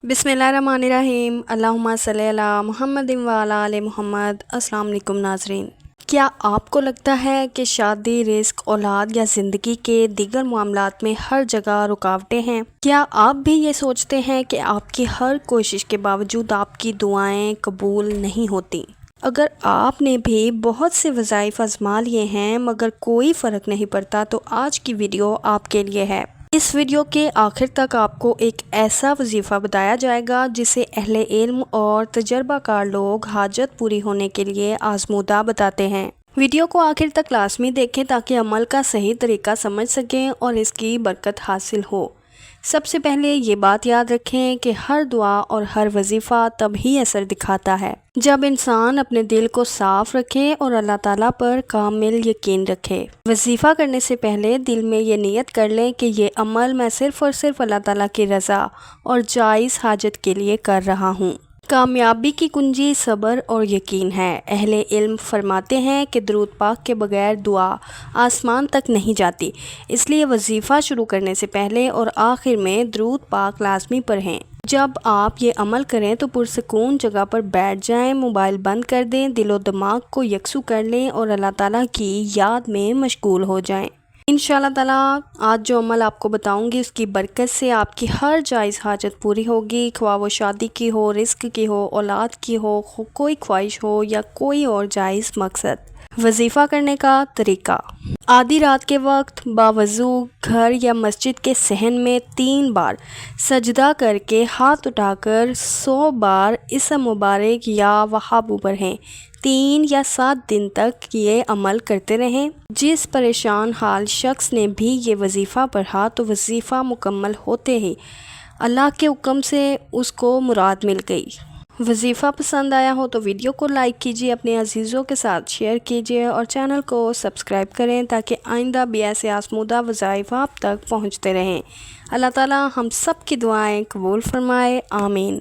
बिस्मिल्लाहिर्रहमानिर्रहीम। अल्लाहुम्मा सल्ली अला मुहम्मद व अला आले मुहम्मद। अस्सलाम वालेकुम नाज़रीन। क्या आपको लगता है कि शादी, रिस्क, औलाद या ज़िंदगी के दीगर मामलात में हर जगह रुकावटें हैं? क्या आप भी ये सोचते हैं कि आपकी हर कोशिश के बावजूद आपकी दुआएं कबूल नहीं होती? अगर आपने भी बहुत से वज़ाइफ आज़मा लिए हैं मगर कोई फ़र्क नहीं पड़ता तो आज की वीडियो आपके लिए है। इस वीडियो के आखिर तक आपको एक ऐसा वजीफ़ा बताया जाएगा जिसे अहले इल्म और तजर्बाकार लोग हाजत पूरी होने के लिए आज़मूदा बताते हैं। वीडियो को आखिर तक लाजमी देखें ताकि अमल का सही तरीका समझ सकें और इसकी बरकत हासिल हो। सबसे पहले ये बात याद रखें कि हर दुआ और हर वजीफ़ा तभी असर दिखाता है जब इंसान अपने दिल को साफ रखे और अल्लाह ताला पर कामिल यकीन रखे। वजीफ़ा करने से पहले दिल में ये नियत कर लें कि ये अमल मैं सिर्फ़ और सिर्फ अल्लाह ताला की रज़ा और जायज़ हाजत के लिए कर रहा हूँ। कामयाबी की कुंजी सब्र और यकीन है। अहले इल्म फरमाते हैं कि दरूद पाक के बगैर दुआ आसमान तक नहीं जाती, इसलिए वजीफ़ा शुरू करने से पहले और आखिर में दरूद पाक लाजमी पढ़ें। जब आप ये अमल करें तो पुरसकून जगह पर बैठ जाएं, मोबाइल बंद कर दें, दिलो दिमाग को यकसू कर लें और अल्लाह ताला की याद में मशगूल हो जाएं। इंशाअल्लाह ताला आज जो अमल आपको बताऊंगी उसकी बरकत से आपकी हर जायज़ हाजत पूरी होगी, ख्वाह वो शादी की हो, रिस्क की हो, औलाद की हो, कोई ख्वाहिश हो या कोई और जायज़ मकसद। वजीफ़ा करने का तरीका: आधी रात के वक्त बावजू घर या मस्जिद के सहन में 3 बार सजदा करके हाथ उठाकर 100 बार इसम मुबारक या वहाबू पढ़ें। 3 या 7 दिन तक ये अमल करते रहें। जिस परेशान हाल शख्स ने भी ये वजीफ़ा पढ़ा तो वजीफ़ा मुकम्मल होते ही अल्लाह के हुक्म से उसको मुराद मिल गई। वजीफ़ा पसंद आया हो तो वीडियो को लाइक कीजिए, अपने अजीज़ों के साथ शेयर कीजिए और चैनल को सब्सक्राइब करें ताकि आइंदा भी ऐसे आज़मूदा वज़ाइफ आप तक पहुँचते रहें। अल्लाह ताला हम सब की दुआएं कबूल फरमाए। आमीन।